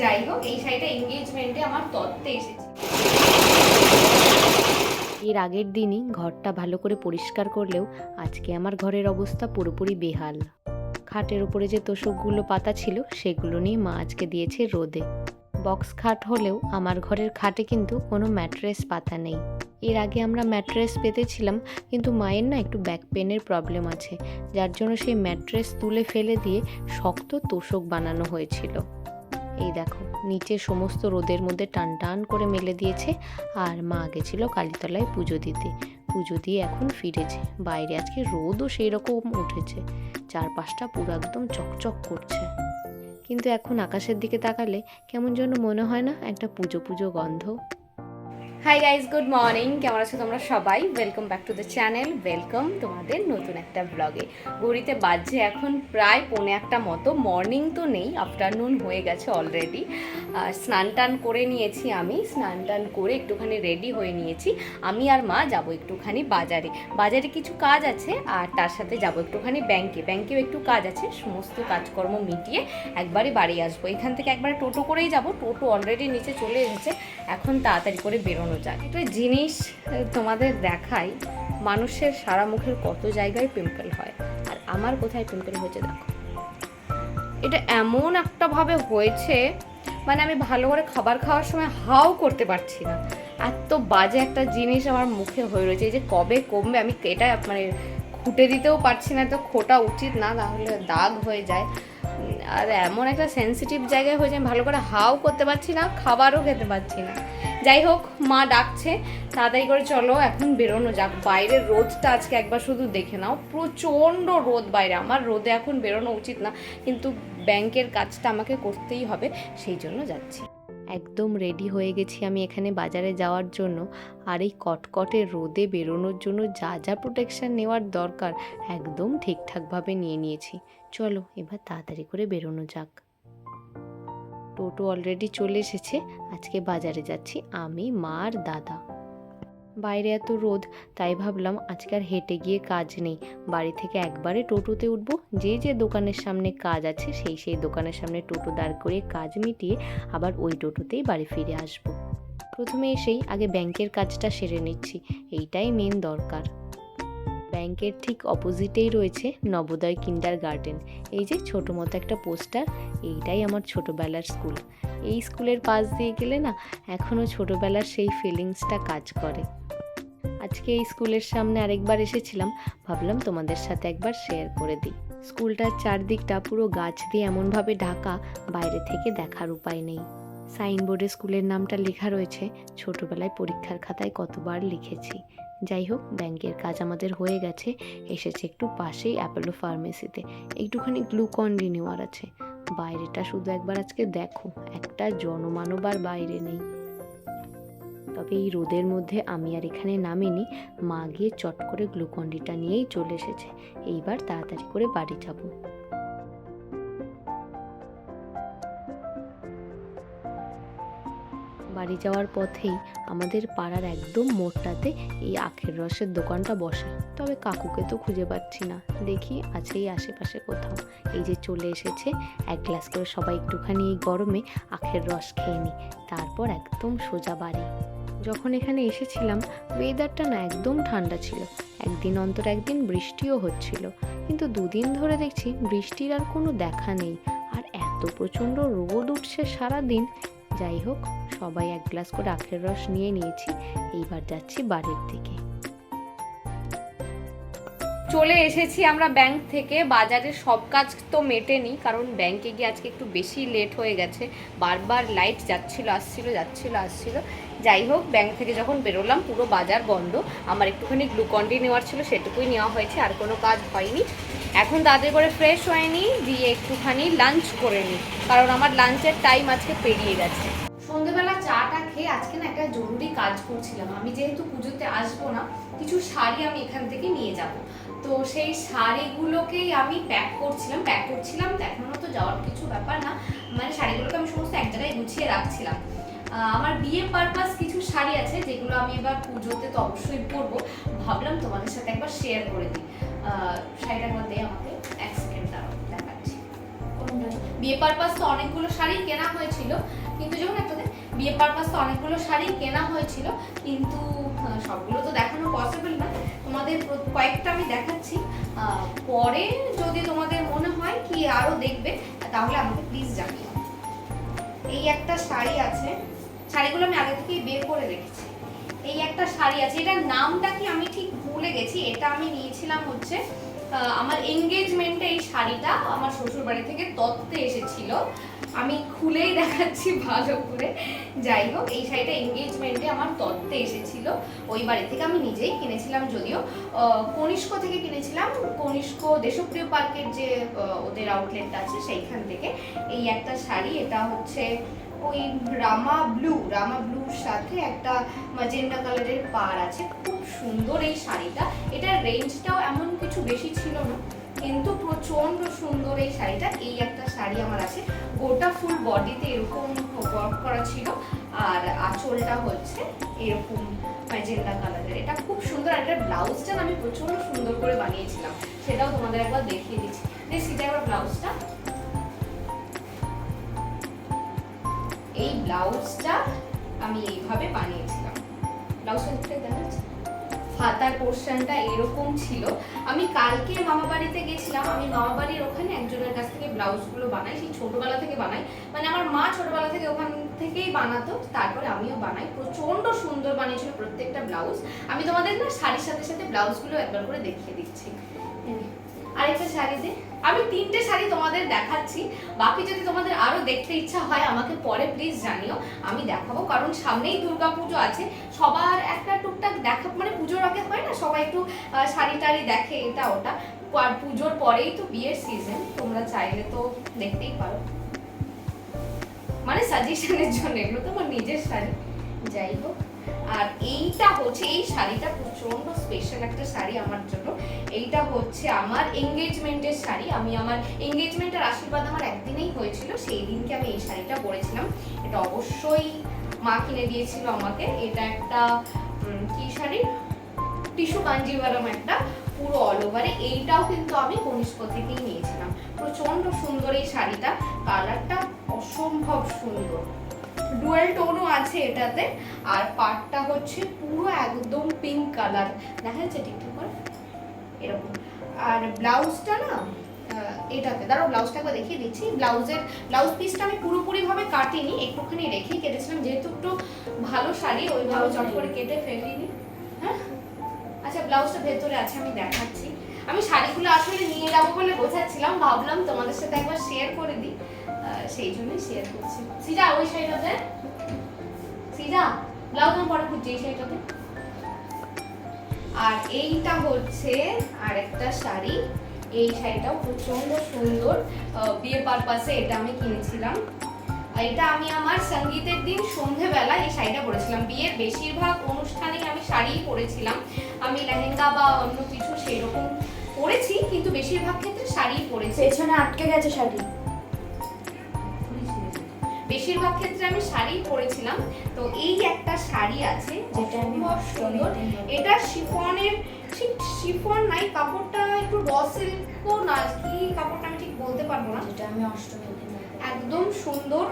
যাই হোক, এই শাড়িটা এঙ্গেজমেন্টে আমার তত্ত্বে এসেছে। এর আগের দিনই ঘরটা ভালো করে পরিষ্কার করলেও আজকে আমার ঘরের অবস্থা পুরোপুরি বেহাল। খাটের উপরে যে তোশকগুলো পাতা ছিল সেগুলো নিয়ে মা আজকে দিয়েছে রোদে। বক্স খাট হলেও আমার ঘরের খাটে কিন্তু কোনো ম্যাট্রেস পাতা নেই। এর আগে আমরা ম্যাট্রেস পেতেছিলাম, কিন্তু মায়ের না একটু ব্যাক পেনের প্রবলেম আছে, যার জন্য সেই ম্যাট্রেস তুলে ফেলে দিয়ে শক্ত তোশক বানানো হয়েছিল। এই দেখো, নিচে সমস্ত রোদের মধ্যে টান টান করে মেলে দিয়েছে। আর মা গেছিল কালীতলায় পুজো দিতে, পুজো দিয়ে এখন ফিরেছে। বাইরে আজকে রোদও সেই রকম উঠেছে, চারপাশটা পুরো একদম চকচক করছে। কিন্তু এখন আকাশের দিকে তাকালে কেমন যেন মনে হয় না একটা পুজো পুজো গন্ধ। Hi guys, good morning. কেমন আছো তোমরা সবাই? Welcome back to the channel, welcome তোমাদের নতুন একটা ব্লগে। ঘড়িতে বাজছে এখন প্রায় 1:45 মতো। মর্নিং তো নেই, আফটারনুন হয়ে গেছে অলরেডি। স্নান টান করে নিয়েছি, আমি স্নান টান করে একটুখানি রেডি হয়ে নিয়েছি। আমি আর মা যাবো একটুখানি বাজারে কিছু কাজ আছে, আর তার সাথে যাবো একটুখানি ব্যাংকেও একটু কাজ আছে। সমস্ত কাজকর্ম মিটিয়ে একবারে বাড়ি আসবো। এখান থেকে একবারে টোটো করেই যাব, টোটো অলরেডি নিচে চলে এসেছে। এখন তাড়াতাড়ি করে বেরোনো যায়। একটা জিনিস তোমাদের দেখাই, মানুষের সারা মুখের কত জায়গায় পিম্পল হয়, আর আমার কোথায় পিম্পল হয়েছে দেখো। এটা এমন একটা ভাবে হয়েছে, মানে আমি ভালো করে খাবার খাওয়ার সময় হাও করতে পারছি না। এত বাজে একটা জিনিস আমার মুখে হয়ে রয়েছে। এই যে কবে কমবে আমি এটা মানে খুঁটে দিতেও পারছি না। তো খোটা উচিত না, তাহলে দাগ হয়ে যায়। আর এমন একটা সেন্সিটিভ জায়গায় হয়েছে, আমি ভালো করে হাও করতে পারছি না, খাবারও খেতে পারছি না। যাই হোক, মা ডাকছে, তাড়াতাড়ি করে চলো এখন বেরোনো যাক। বাইরের রোদটা আজকে একবার শুধু দেখে নাও, প্রচণ্ড রোদ বাইরে। আমার রোদে এখন বেরোনো উচিত না, কিন্তু ব্যাংকের কাজটা আমাকে করতেই হবে, সেই জন্য যাচ্ছি। একদম রেডি হয়ে গেছি আমি এখানে বাজারে যাওয়ার জন্য। আর এই কটকটে রোদে বেরোনোর জন্য যা যা প্রোটেকশান নেওয়ার দরকার একদম ঠিকঠাকভাবে নিয়ে নিয়েছি। চলো এবার তাড়াতাড়ি করে বেরোনো যাক। টোটো অলরেডি চলে এসেছে। আজকে বাজারে যাচ্ছি আমি, মা আর দাদা। বাইরে এত রোদ, তাই ভাবলাম আজকে আর হেঁটে গিয়ে কাজ নেই, বাড়ি থেকে একবারে টোটোতে উঠবো। যে যে দোকানের সামনে কাজ আছে সেই দোকানের সামনে টোটো দাঁড় করিয়ে কাজ মিটিয়ে আবার ওই টোটোতেই বাড়ি ফিরে আসবো। প্রথমে এসেই আগে ব্যাংকের কাজটা সেরে নিচ্ছি, এইটাই মেন দরকার। ব্যাংকের ঠিক অপোজিটেই রয়েছে নবোদয় কিন্ডার গার্ডেন। এই যে ছোটো মতো একটা পোস্টার, এইটাই আমার ছোটোবেলার স্কুল। এই স্কুলের পাশ দিয়ে গেলে না এখনও ছোটোবেলার সেই ফিলিংসটা কাজ করে। আজকে এই স্কুলের সামনে আরেকবার এসেছিলাম, ভাবলাম তোমাদের সাথে একবার শেয়ার করে দিই। স্কুলটার চারদিকটা পুরো গাছ দিয়ে এমনভাবে ঢাকা, বাইরে থেকে দেখার উপায় নেই। সাইনবোর্ডে স্কুলের নামটা লেখা রয়েছে, ছোটোবেলায় পরীক্ষার খাতায় কতবার লিখেছি। যাই হোক, ব্যাংকের কাজ আমাদের হয়ে গেছে। এসেছে একটু পাশেই অ্যাপোলো ফার্মেসিতে, একটুখানি গ্লুকন ডি নেওয়ার আছে। বাইরেটা শুধু একবার আজকে দেখো, একটা জনমানব আর বাইরে নেই। তবে এই রোদের মধ্যে আমি আর এখানে নামিনি, মা গিয়ে চট করে গ্লুকন ডিটা নিয়েই চলে এসেছে। এইবার তাড়াতাড়ি করে বাড়ি যাব। বাড়ি যাওয়ার পথেই আমাদের পাড়ার একদম মোড়টাতে এই আখের রসের দোকানটা বসে। তবে কাকুকে তো খুঁজে পাচ্ছি না, দেখি আছেই আশেপাশে কোথাও। এই যে চলে এসেছে, এক গ্লাস করে সবাই একটুখানি এই গরমে আখের রস খেয়ে নিই, তারপর একদম সোজা বাড়ি। যখন এখানে এসেছিলাম ওয়েদারটা না একদম ঠান্ডা ছিল, একদিন অন্তর একদিন বৃষ্টিও হচ্ছিল, কিন্তু দুদিন ধরে দেখছি বৃষ্টির আর কোনো দেখা নেই, আর এত প্রচণ্ড রোদ উঠছে সারাদিন। যাই হোক, সবাই এক গ্লাস করে আখের রস নিয়ে নিয়েছি, এইবার যাচ্ছি বাড়ির দিকে। চলে এসেছি আমরা ব্যাংক থেকে। বাজারের সব কাজ তো মেটেনি, কারণ ব্যাংকে গিয়ে আজকে একটু বেশি লেট হয়ে গেছে। বারবার লাইট যাচ্ছিল আসছিল। যাই হোক, ব্যাংক থেকে যখন বেরোলাম পুরো বাজার বন্ধ। আমার একটুখানি গ্লুকন ডি নেওয়ার ছিল, সেটুকুই নেওয়া হয়েছে, আর কোনো কাজ হয়নি। এখন তাড়াতাড়ি করে ফ্রেশ হয়নি, দিয়ে একটুখানি লাঞ্চ করে নিই, কারণ আমার লাঞ্চের টাইম আজকে পেরিয়ে গেছে। সন্ধ্যেবেলা চাটা খেয়ে আজকে না একটা জরুরি কাজ করছিলাম। আমি যেহেতু পুজোতে আসবো না, কিছু শাড়ি আমি এখান থেকে নিয়ে যাব। তো সেই শাড়িগুলোকেই আমি প্যাক করছিলাম। এখনো তো যাওয়ার কিছু ব্যাপার না, মানে শাড়িগুলোকে আমি সমস্ত এক জায়গায় গুছিয়ে রাখছিলাম। আমার বিয়ে পারপাস কিছু শাড়ি আছে, যেগুলো আমি এবার পুজোতে তো অবশ্যই পরবো। ভাবলাম তোমাদের সাথে একবার শেয়ার করে দিই। শাড়িটার মধ্যে আমাকে এক সেকেন্ড দাঁড়াও, দেখাচ্ছি। কোনটা বিয়ে পারপাস তো অনেকগুলো শাড়ি কেনা হয়েছিল, কিন্তু যখন একটা বিয়ে পারপাস তো অনেকগুলো শাড়ি কেনা হয়েছিল, কিন্তু সবগুলো তো দেখানো পসিবল না। তোমাদের কয়েকটা আমি দেখাচ্ছি, পরে যদি তোমাদের মনে হয় কি আরো দেখবে তাহলে আমাকে প্লিজ জানিও। এই একটা শাড়ি আছে, শাড়িগুলো আমি আগে থেকেই বের করে রেখেছি। এই একটা শাড়ি আছে, এটার নামটা কি আমি ঠিক ভুলে গেছি। এটা আমি নিয়েছিলাম হচ্ছে আমার এনগেজমেন্টে। এই শাড়িটা আমার শ্বশুর বাড়ি থেকে দত্তে এসেছিল, আমি খুলেই দেখাচ্ছি ভালো করে। যাই হোক, এই শাড়িটা এনগেজমেন্টে আমার দত্তে এসেছিল, ওই বাড়ি থেকে আমি নিজেই কিনেছিলাম, যদিও কনিষ্ক থেকে কিনেছিলাম। কনিষ্ক দেশপ্রিয় পার্কের যে ওদের আউটলেটটা আছে সেইখান থেকে। এই একটা শাড়ি, এটা হচ্ছে ওই রামা ব্লুর সাথে একটা ম্যাজেন্টা কালারের পাড় আছে, খুব সুন্দর এই শাড়িটা। এটার রেঞ্জটাও এমন কিছু বেশি ছিল না, কিন্তু প্রচন্ড সুন্দর এই শাড়িটা। এই একটা শাড়ি আমার আছে, গোটা ফুল বডিতে এরকম ওয়ার্ক করা ছিল, আর আঁচলটা হচ্ছে এরকম ম্যাজেন্টা কালারের। এটা খুব সুন্দর। আর এটার ব্লাউজটা আমি প্রচন্ড সুন্দর করে বানিয়েছিলাম, সেটাও তোমাদের একবার দেখিয়ে দিচ্ছি। সেটা একবার ব্লাউজটা, এই ব্লাউজটা আমি এইভাবে বানিয়েছিলাম। ব্লাউজটা দেখা যাচ্ছে, হাতার পোর্শনটা এরকম ছিল। আমি কালকে মামা বাড়িতে গেছিলাম, আমি মামা বাড়ির ওখানে একজনের কাছ থেকে ব্লাউজগুলো বানাই, সেই ছোটবেলা থেকে বানাই, মানে আমার মা ছোটবেলা থেকে ওখান থেকেই বানাতো, তারপরে আমিও বানাই। প্রচন্ড সুন্দর বানিয়েছিল প্রত্যেকটা ব্লাউজ। আমি তোমাদের না শাড়ির সাথে সাথে ব্লাউজগুলো একবার করে দেখিয়ে দিচ্ছি। আরেকটা শাড়িতে আমি 3টে শাড়ি তোমাদের দেখাচ্ছি, বাকি যদি তোমাদের আরো দেখতে ইচ্ছা হয় আমাকে পরে প্লিজ জানিও, আমি দেখাবো। কারণ সামনেই দুর্গাপুজো আছে, সবার একটা টুকটাক দেখা, মানে পুজোর আগে হয় না সবাই একটু শাড়ি টাড়ি দেখে এটা ওটা, আর পুজোর পরেই তো বিয়ের সিজন, তোমরা চাইলে তো দেখতেই পারো, মানে সাজেশনের জন্য, এগুলো তো আমার নিজের শাড়ি। যাই হোক, আর এইটা হচ্ছে, এই শাড়িটা প্রচন্ড স্পেশাল একটা শাড়ি আমার জন্য। এইটা হচ্ছে আমার এনগেজমেন্টের শাড়ি। আমি আমার এনগেজমেন্টের আশীর্বাদ আমার একদিনেই হয়েছিল, সেই দিনকে আমি এই শাড়িটা পরেছিলাম। এটা অবশ্যই মা কিনে দিয়েছিল আমাকে। এটা একটা কি শাড়ি, টিস্যু কাঞ্জিভারম একটা, পুরো অল ওভারে। এইটাও কিন্তু আমি কনিষ্ক থেকেই নিয়েছিলাম। প্রচন্ড সুন্দর এই শাড়িটা, কালারটা অসম্ভব সুন্দর, ডুয়াল টোনও আছে এটাতে। আর পাড়টা হচ্ছে পুরো একদম পিঙ্ক কালার, দেখা যাচ্ছে ঠিকঠাক করে এরকম। আর ব্লাউজটা না এটাতে, দাঁড়াও ব্লাউজটা একবার দেখিয়ে দিচ্ছি। ব্লাউজ পিসটা আমি পুরোপুরি ভাবে কাটিনি, একটুখানি রেখেই কেটেছিলাম, যেহেতু একটু ভালো শাড়ি ওইভাবে চট করে কেটে ফেলিনি। হ্যাঁ আচ্ছা, ব্লাউজটা ভেতরে আছে, আমি দেখাচ্ছি। আমি শাড়িগুলো আসলে নিয়ে যাবো বলে বোঝাচ্ছিলাম, ভাবলাম তোমাদের সাথে একবার শেয়ার করে দিই, সেই জন্যই শেয়ার করছি। সিজা ওই শাড়িটাতে, সিজা ব্লাউজ আমি পরে খুঁজছি এই শাড়িটাতে। আর এইটা হচ্ছে আরেকটা শাড়ি, এই শাড়িটাও প্রচন্ড সুন্দর, বিয়ে পারপাসে এটা আমি কিনেছিলাম। এটা আমি আমার সঙ্গীতের দিন সন্ধ্যেবেলা এই শাড়িটা পরেছিলাম। বিয়ের বেশিরভাগ অনুষ্ঠানেই আমি শাড়িই পরেছিলাম, আমি লেহেঙ্গা বা অন্য কিছু সেই রকম পরেছি, কিন্তু বেশিরভাগ ক্ষেত্রে শাড়িই পরেছি। পেছনে আটকে গেছে শাড়ি, বেশিরভাগ ক্ষেত্রে আমি শাড়ি পরেছিলাম। তো এই একটা শাড়ি আছে যেটা আমি সুন্দর, এটা শিফনের, ঠিক শিফন নাই, কাপড়টা একটু র সিল্কও না, কি কাপড়টা আমি ঠিক বলতে পারবো না, যেটা আমি অষ্টমীর দিন একদম সুন্দর।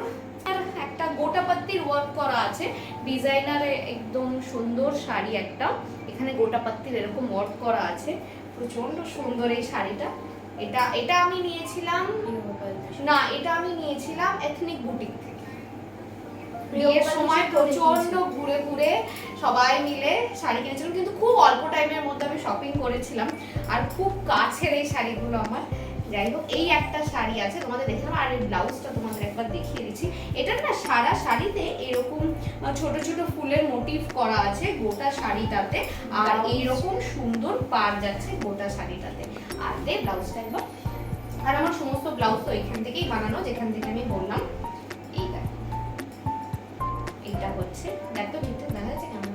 আর একটা গোটাপাত্তির ওয়ার্ক করা আছে, ডিজাইনারে একদম সুন্দর শাড়ি একটা, এখানে গোটাপাত্তির এরকম ওয়ার্ক করা আছে, প্রচন্ড সুন্দর এই শাড়িটা। এটা আমি নিয়েছিলাম, না এটা আমি নিয়েছিলাম এথনিক বুটিক থেকে। বিয়ের সময় প্রচন্ড ঘুরে ঘুরে সবাই মিলে শাড়ি কিনেছিলাম, কিন্তু খুব অল্প টাইমের মধ্যে আমি শপিং করেছিলাম, আর খুব কাছের এই শাড়িগুলো আমার। যাই হোক, এই একটা শাড়ি আছে তোমাদের দেখাবো, আর এই ব্লাউজটা তোমাদের একবার দেখিয়ে দিচ্ছি। এটা না সারা শাড়িতে এরকম ছোট ছোট ফুলের মোটিভ করা আছে গোটা শাড়িটাতে, আর এইরকম সুন্দর পাড় যাচ্ছে গোটা শাড়িটাতে। আর ব্লাউজটা একবার, আর আমার সমস্ত ব্লাউজ তো এখান থেকেই বানানো, যেখান থেকে আমি বললাম। এইটা হচ্ছে, দেখো ঠিকঠাক দেখা যাচ্ছে কেমন,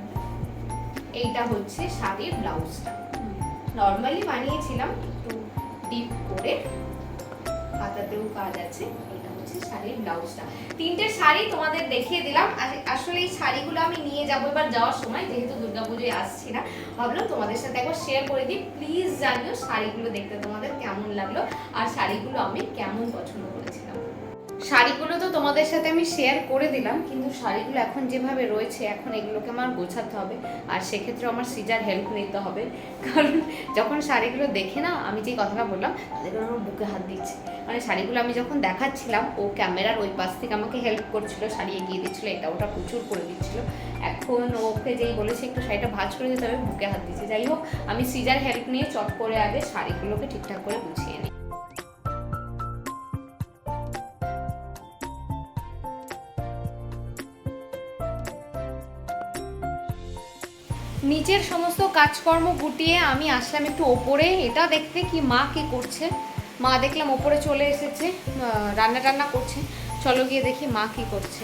এইটা হচ্ছে শাড়ির ব্লাউজটা। নর্মালি বানিয়েছিলাম, একটু ডিপ করে, হাতাতেও কাজ আছে। এটা হচ্ছে হচ্ছে শাড়ির ব্লাউজটা। 3টে শাড়ি তোমাদের দেখিয়ে দিলাম। আসলে এই শাড়িগুলো আমি নিয়ে যাবো এবার যাওয়ার সময়, যেহেতু দুর্গাপুজোয় আসছি না, ভাবলাম তোমাদের সাথে একবার শেয়ার করে দিই। প্লিজ জানিও শাড়িগুলো দেখতে তোমাদের কেমন লাগলো আর শাড়িগুলো আমি কেমন পছন্দ করেছিলাম। শাড়িগুলো তো তোমাদের সাথে আমি শেয়ার করে দিলাম, কিন্তু শাড়িগুলো এখন যেভাবে রয়েছে এখন এগুলোকে আমার গোছাতে হবে, আর সেক্ষেত্রে আমার সিজার হেল্প নিতে হবে। কারণ যখন শাড়িগুলো দেখে না, আমি যে কথাটা বললাম তাদের আমার বুকে হাত দিচ্ছে। মানে শাড়িগুলো আমি যখন দেখাচ্ছিলাম, ও ক্যামেরার ওই পাশ থেকে আমাকে হেল্প করছিল, শাড়ি এগিয়ে দিচ্ছিলো, এটা ওটা প্রচুর করে দিচ্ছিল। এখন ওকে যেই বলেছে একটু শাড়িটা ভাঁজ করে দিতে হবে, বুকে হাত দিচ্ছে। যাই হোক, আমি সিজার হেল্প নিয়ে চট করে আগে শাড়িগুলোকে ঠিকঠাক করে গুছিয়ে নিই। নিচের সমস্ত কাজকর্ম গুটিয়ে আমি আসলাম একটু ওপরে, এটা দেখতে কি মা কি করছে। মা দেখলাম ওপরে চলে এসেছে, রান্না করছে। চলো গিয়ে দেখি মা কি করছে।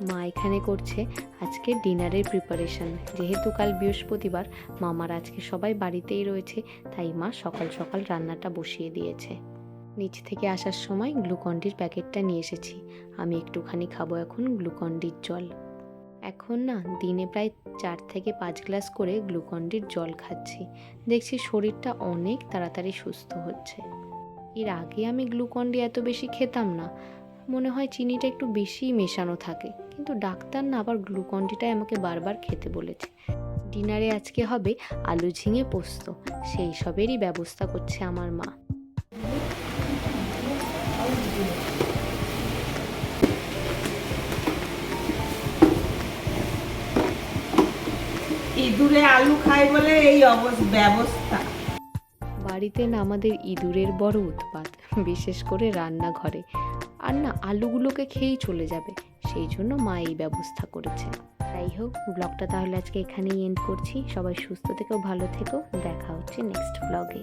মা এখানে করছে আজকে ডিনারের প্রিপারেশন। যেহেতু কাল বৃহস্পতিবার, মামার আজকে সবাই বাড়িতেই রয়েছে, তাই মা সকাল সকাল রান্নাটা বসিয়ে দিয়েছে। নিচ থেকে আসার সময় গ্লুকন্ডির প্যাকেটটা নিয়ে এসেছি। আমি একটুখানি খাবো এখন গ্লুকন্ডির জল। এখন না দিনে প্রায় 4 থেকে 5 গ্লাস করে গ্লুকন্ডির জল খাচ্ছি। দেখছি শরীরটা অনেক তাড়াতাড়ি সুস্থ হচ্ছে। এর আগে আমি গ্লুকন্ডি এত বেশি খেতাম না, মনে হয় চিনিটা একটু বেশিই মেশানো থাকে, কিন্তু ডাক্তার না আবার গ্লুকন্ডিটাই আমাকে বারবার খেতে বলেছে। ডিনারে আজকে হবে আলু ঝিঙে পোস্ত, সেই সবেরই ব্যবস্থা করছে আমার মা। ইঁদুরে আলু খায় বলে এই ব্যবস্থা। বাড়িতে না আমাদের ইঁদুরের বড় উৎপাত, বিশেষ করে রান্নাঘরে। আর না আলুগুলোকে খেয়েই চলে যাবে, সেই জন্য মা এই ব্যবস্থা করেছে। যাই হোক, ব্লগটা তাহলে আজকে এখানেই এন্ড করছি। সবাই সুস্থ থেকো, ভালো থেকো, দেখা হচ্ছে নেক্সট ব্লগে।